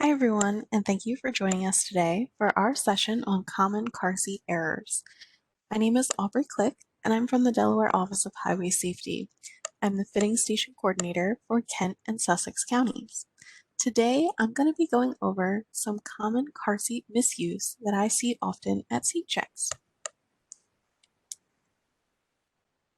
Hi everyone, and thank you for joining us today for our session on common car seat errors. My name is Aubrey Klick, and I'm from the Delaware Office of Highway Safety. I'm the fitting station coordinator for Kent and Sussex counties. Today, I'm going to be going over some common car seat misuse that I see often at seat checks.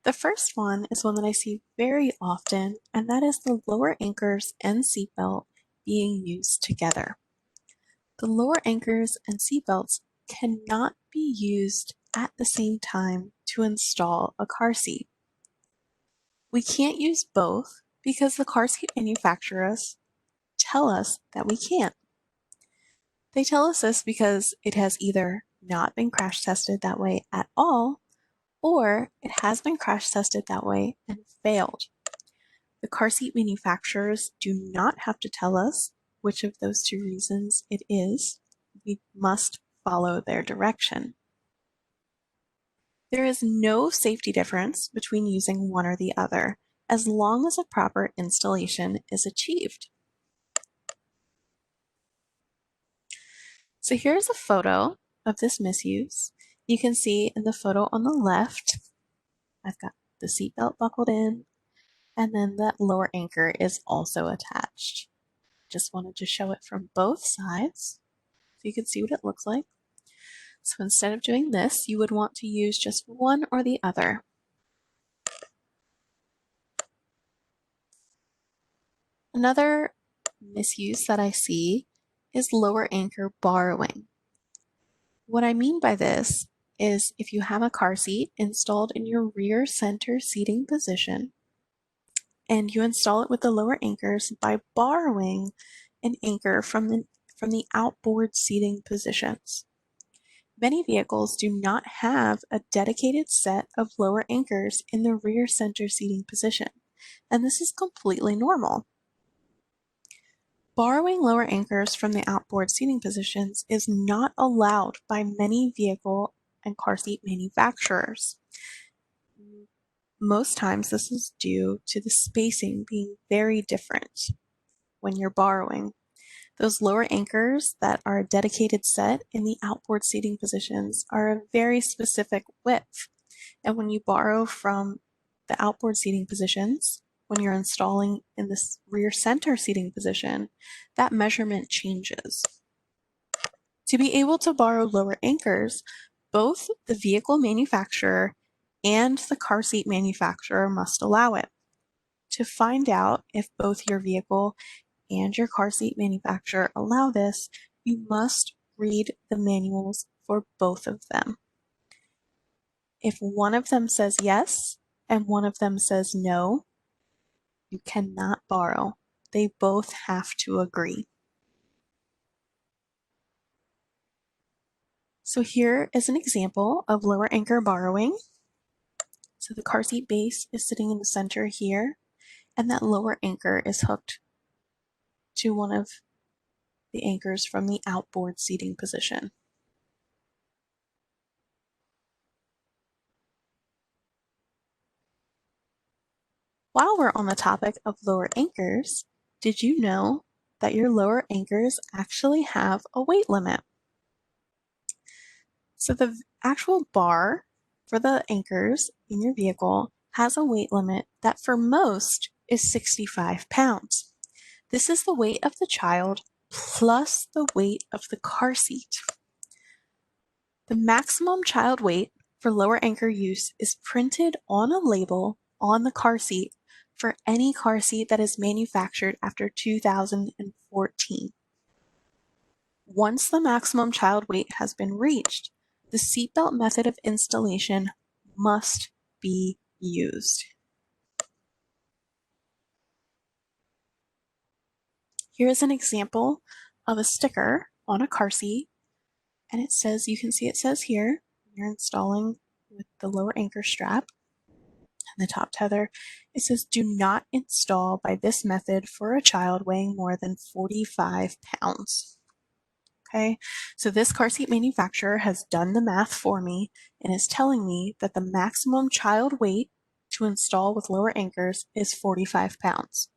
The first one is one that I see very often, and that is the lower anchors and seatbelt being used together. The lower anchors and seatbelts cannot be used at the same time to install a car seat. We can't use both because the car seat manufacturers tell us that we can't. They tell us this because it has either not been crash tested that way at all, or it has been crash tested that way and failed. The car seat manufacturers do not have to tell us which of those two reasons it is. We must follow their direction. There is no safety difference between using one or the other, as long as a proper installation is achieved. So here's a photo of this misuse. You can see in the photo on the left, I've got the seatbelt buckled in, and then that lower anchor is also attached. Just wanted to show it from both sides so you can see what it looks like. So instead of doing this, you would want to use just one or the other. Another misuse that I see is lower anchor borrowing. What I mean by this is if you have a car seat installed in your rear center seating position and you install it with the lower anchors by borrowing an anchor from the outboard seating positions. Many vehicles do not have a dedicated set of lower anchors in the rear center seating position, and this is completely normal. Borrowing lower anchors from the outboard seating positions is not allowed by many vehicle and car seat manufacturers. Most times this is due to the spacing being very different when you're borrowing. Those lower anchors that are a dedicated set in the outboard seating positions are a very specific width. And when you borrow from the outboard seating positions, when you're installing in this rear center seating position, that measurement changes. To be able to borrow lower anchors, both the vehicle manufacturer and the car seat manufacturer must allow it. To find out if both your vehicle and your car seat manufacturer allow this, you must read the manuals for both of them. If one of them says yes and one of them says no, you cannot borrow. They both have to agree. So here is an example of lower anchor borrowing. So the car seat base is sitting in the center here, and that lower anchor is hooked to one of the anchors from the outboard seating position. While we're on the topic of lower anchors, did you know that your lower anchors actually have a weight limit? So the actual bar for the anchors in your vehicle has a weight limit that for most is 65 pounds. This is the weight of the child plus the weight of the car seat. The maximum child weight for lower anchor use is printed on a label on the car seat for any car seat that is manufactured after 2014. Once the maximum child weight has been reached, the seatbelt method of installation must be used. Here is an example of a sticker on a car seat, and it says, you can see it says here, you're installing with the lower anchor strap and the top tether, it says do not install by this method for a child weighing more than 45 pounds. Okay, so this car seat manufacturer has done the math for me and is telling me that the maximum child weight to install with lower anchors is 45 pounds.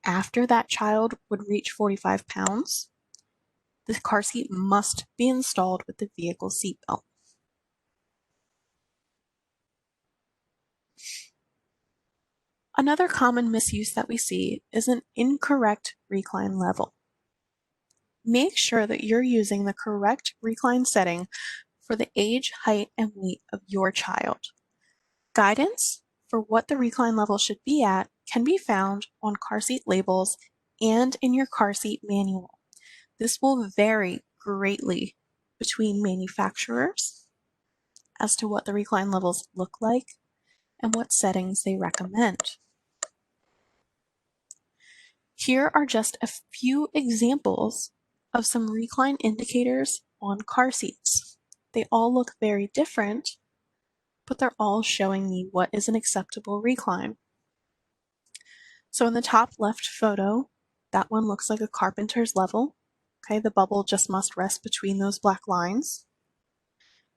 after that child would reach 45 pounds, the car seat must be installed with the vehicle seatbelt. Another common misuse that we see is an incorrect recline level. Make sure that you're using the correct recline setting for the age, height, and weight of your child. Guidance for what the recline level should be at can be found on car seat labels and in your car seat manual. This will vary greatly between manufacturers as to what the recline levels look like and what settings they recommend. Here are just a few examples of some recline indicators on car seats. They all look very different, but they're all showing me what is an acceptable recline. So in the top left photo, that one looks like a carpenter's level. Okay, the bubble just must rest between those black lines.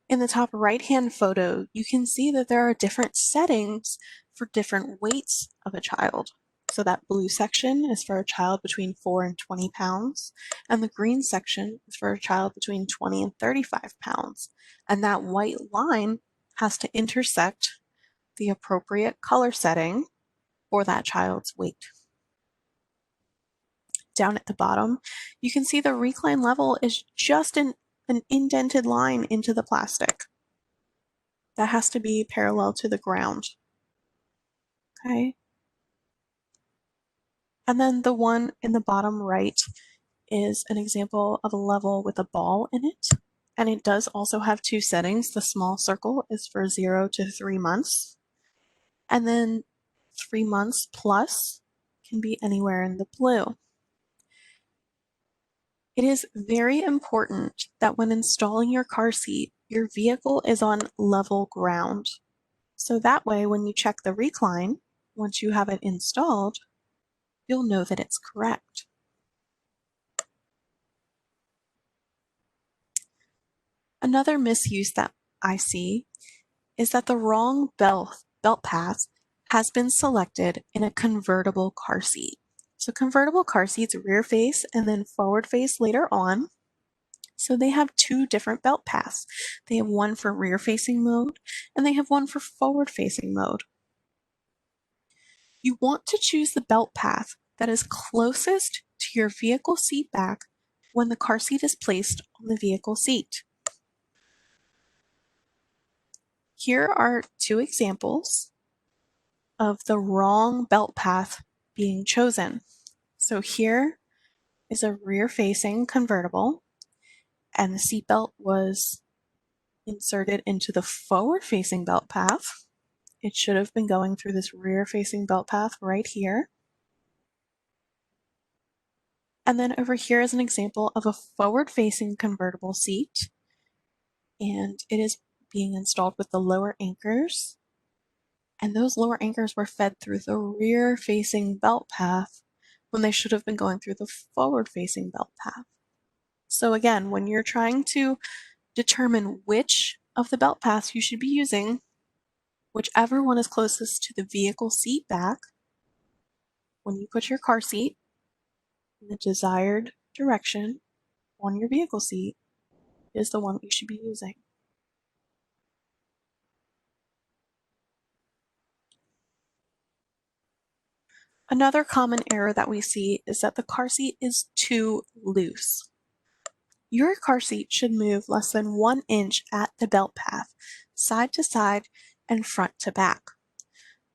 In the top right-hand photo, you can see that there are different settings for different weights of a child. So that blue section is for a child between 4 and 20 pounds, and the green section is for a child between 20 and 35 pounds. And that white line has to intersect the appropriate color setting for that child's weight. Down at the bottom, you can see the recline level is just an indented line into the plastic. That has to be parallel to the ground. Okay. And then the one in the bottom right is an example of a level with a ball in it. And it does also have two settings. The small circle is for 0 to 3 months. And then 3 months plus can be anywhere in the blue. It is very important that when installing your car seat, your vehicle is on level ground. So that way, when you check the recline, once you have it installed, you'll know that it's correct. Another misuse that I see is that the wrong belt path has been selected in a convertible car seat. So convertible car seats rear face and then forward face later on. So they have two different belt paths. They have one for rear facing mode and they have one for forward facing mode. You want to choose the belt path that is closest to your vehicle seat back when the car seat is placed on the vehicle seat. Here are two examples of the wrong belt path being chosen. So here is a rear-facing convertible, and the seatbelt was inserted into the forward-facing belt path. It should have been going through this rear-facing belt path right here. And then over here is an example of a forward-facing convertible seat, and it is being installed with the lower anchors. And those lower anchors were fed through the rear-facing belt path when they should have been going through the forward-facing belt path. So again, when you're trying to determine which of the belt paths you should be using, whichever one is closest to the vehicle seat back, when you put your car seat in the desired direction on your vehicle seat, is the one that you should be using. Another common error that we see is that the car seat is too loose. Your car seat should move less than 1 inch at the belt path, side to side and front to back.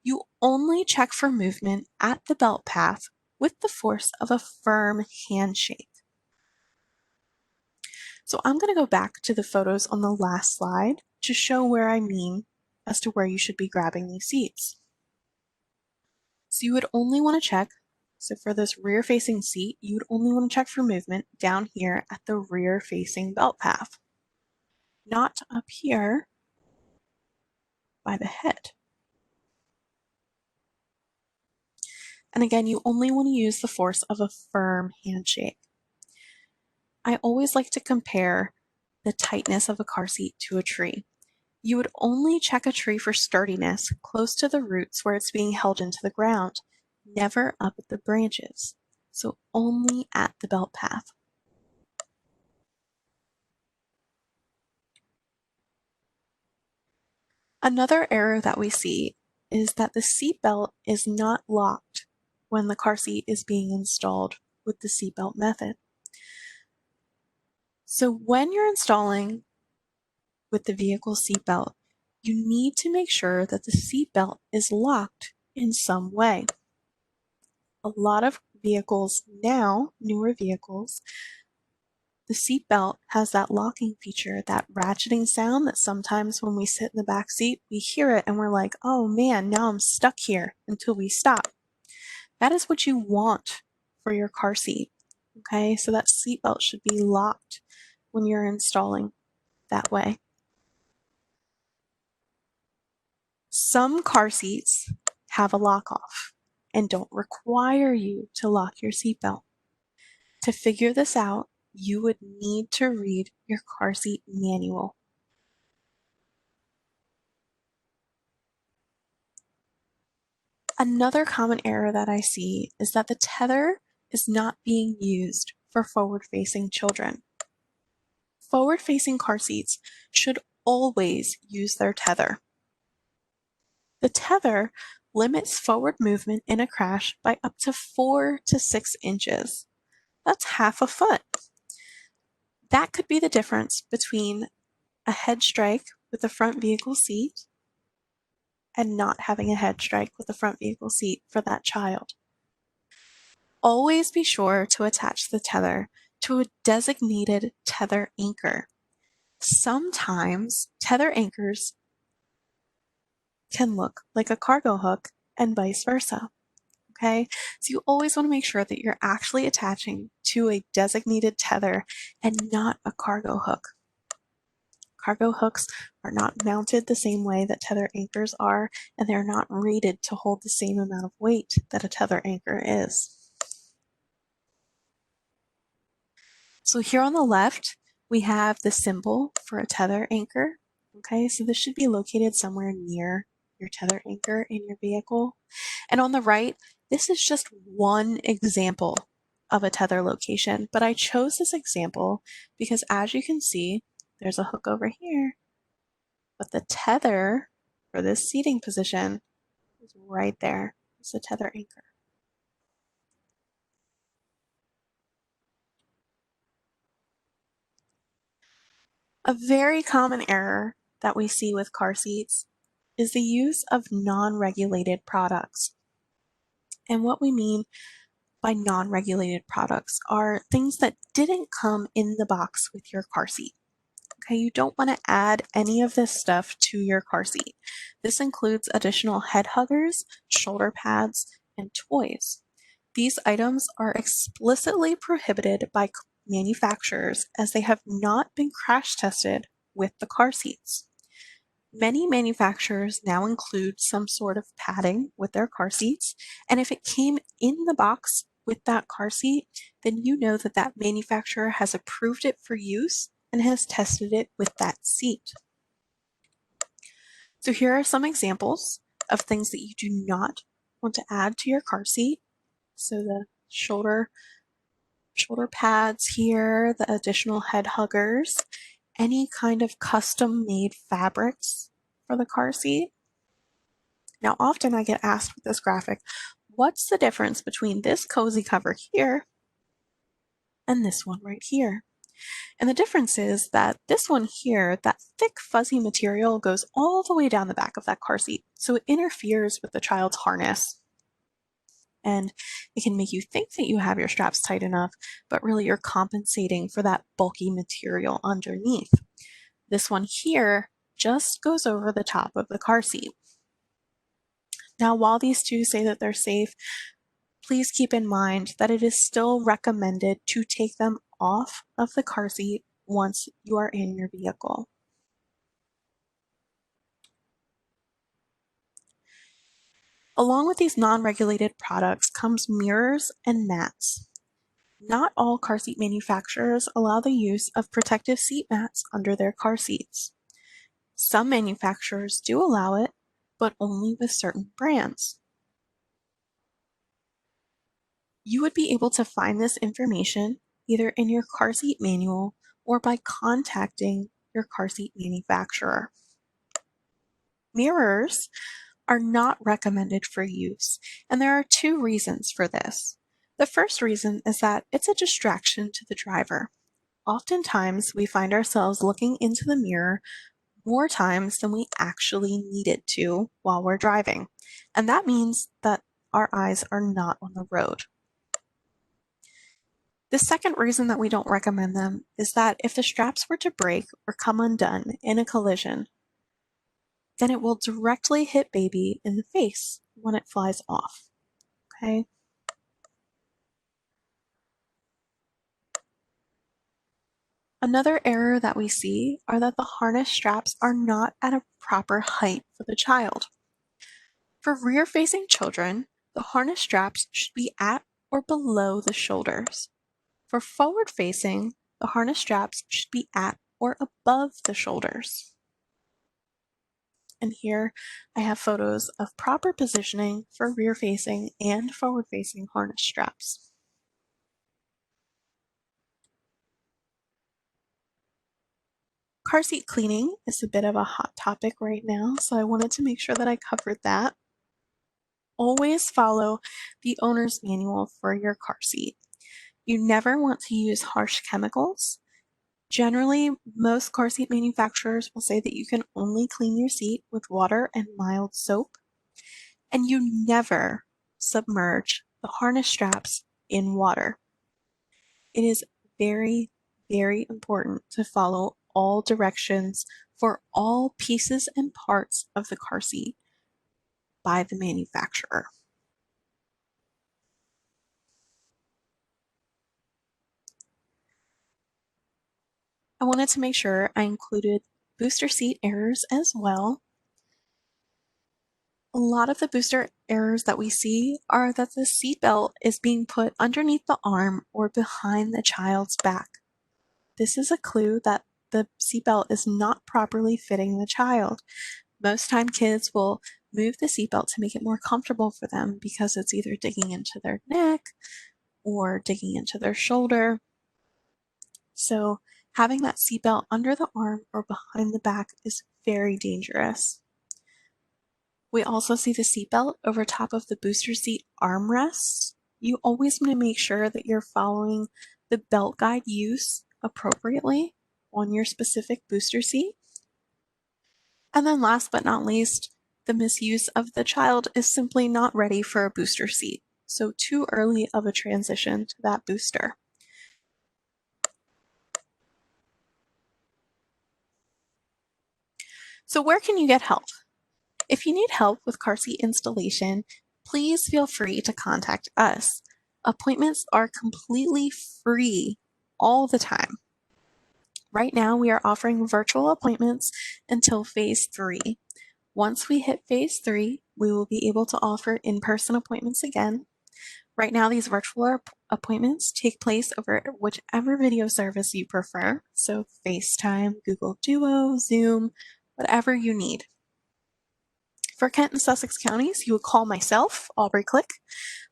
You only check for movement at the belt path with the force of a firm handshake. So I'm going to go back to the photos on the last slide to show where I mean as to where you should be grabbing these seats. So you would only want to check, so for this rear facing seat, you would only want to check for movement down here at the rear facing belt path, not up here by the head. And again, you only want to use the force of a firm handshake. I always like to compare the tightness of a car seat to a tree. You would only check a tree for sturdiness close to the roots where it's being held into the ground, never up at the branches, so only at the belt path. Another error that we see is that the seat belt is not locked when the car seat is being installed with the seatbelt method. So when you're installing with the vehicle seatbelt, you need to make sure that the seatbelt is locked in some way. A lot of vehicles now, newer vehicles, the seatbelt has that locking feature, that ratcheting sound that sometimes when we sit in the back seat, we hear it and we're like, oh man, now I'm stuck here until we stop. That is what you want for your car seat. Okay, so that seatbelt should be locked when you're installing that way. Some car seats have a lock off and don't require you to lock your seatbelt. To figure this out, you would need to read your car seat manual. Another common error that I see is that the tether is not being used for forward-facing children. Forward-facing car seats should always use their tether. The tether limits forward movement in a crash by up to 4 to 6 inches. That's half a foot. That could be the difference between a head strike with the front vehicle seat and not having a head strike with the front vehicle seat for that child. Always be sure to attach the tether to a designated tether anchor. Sometimes tether anchors can look like a cargo hook and vice versa. Okay, so you always want to make sure that you're actually attaching to a designated tether and not a cargo hook. Cargo hooks are not mounted the same way that tether anchors are, and they're not rated to hold the same amount of weight that a tether anchor is. So here on the left, we have the symbol for a tether anchor. Okay, so this should be located somewhere near your tether anchor in your vehicle. And on the right, this is just one example of a tether location, but I chose this example because as you can see, there's a hook over here, but the tether for this seating position is right there. It's a tether anchor. A very common error that we see with car seats is the use of non-regulated products. And what we mean by non-regulated products are things that didn't come in the box with your car seat. Okay, you don't want to add any of this stuff to your car seat. This includes additional head huggers, shoulder pads, and toys. These items are explicitly prohibited by manufacturers as they have not been crash tested with the car seats. Many manufacturers now include some sort of padding with their car seats, and if it came in the box with that car seat, then you know that that manufacturer has approved it for use and has tested it with that seat. So here are some examples of things that you do not want to add to your car seat. So the shoulder pads here, the additional head huggers, any kind of custom made fabrics for the car seat. Now, often I get asked with this graphic, what's the difference between this cozy cover here and this one right here? And the difference is that this one here, that thick fuzzy material goes all the way down the back of that car seat. So it interferes with the child's harness. And it can make you think that you have your straps tight enough, but really you're compensating for that bulky material underneath. This one here just goes over the top of the car seat. Now, while these two say that they're safe, please keep in mind that it is still recommended to take them off of the car seat once you are in your vehicle. Along with these non-regulated products comes mirrors and mats. Not all car seat manufacturers allow the use of protective seat mats under their car seats. Some manufacturers do allow it, but only with certain brands. You would be able to find this information either in your car seat manual or by contacting your car seat manufacturer. Mirrors are not recommended for use, and there are two reasons for this. The first reason is that it's a distraction to the driver. Oftentimes, we find ourselves looking into the mirror more times than we actually needed to while we're driving, and that means that our eyes are not on the road. The second reason that we don't recommend them is that if the straps were to break or come undone in a collision, then it will directly hit baby in the face when it flies off. Okay? Another error that we see are that the harness straps are not at a proper height for the child. For rear-facing children, the harness straps should be at or below the shoulders. For forward-facing, the harness straps should be at or above the shoulders. And here I have photos of proper positioning for rear-facing and forward-facing harness straps. Car seat cleaning is a bit of a hot topic right now, so I wanted to make sure that I covered that. Always follow the owner's manual for your car seat. You never want to use harsh chemicals. Generally, most car seat manufacturers will say that you can only clean your seat with water and mild soap. And you never submerge the harness straps in water. It is very, very important to follow all directions for all pieces and parts of the car seat by the manufacturer. I wanted to make sure I included booster seat errors as well. A lot of the booster errors that we see are that the seatbelt is being put underneath the arm or behind the child's back. This is a clue that the seatbelt is not properly fitting the child. Most time kids will move the seatbelt to make it more comfortable for them because it's either digging into their neck or digging into their shoulder. So having that seatbelt under the arm or behind the back is very dangerous. We also see the seatbelt over top of the booster seat armrests. You always want to make sure that you're following the belt guide use appropriately on your specific booster seat. And then last but not least, the misuse of the child is simply not ready for a booster seat. So too early of a transition to that booster. So where can you get help? If you need help with car seat installation, please feel free to contact us. Appointments are completely free all the time. Right now, we are offering virtual appointments until phase 3. Once we hit phase 3, we will be able to offer in-person appointments again. Right now, these virtual appointments take place over whichever video service you prefer, so FaceTime, Google Duo, Zoom, whatever you need. For Kent and Sussex counties, you would call myself, Aubrey Klick.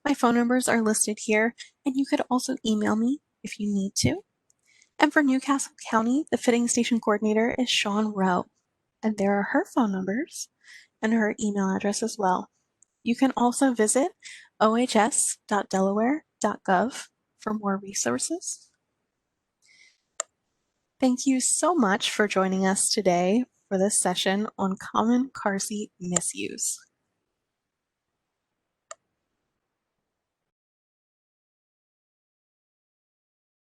My phone numbers are listed here, and you could also email me if you need to. And for Newcastle County, the fitting station coordinator is Sean Rowe, and there are her phone numbers and her email address as well. You can also visit ohs.delaware.gov for more resources. Thank you so much for joining us today for this session on common car seat misuse.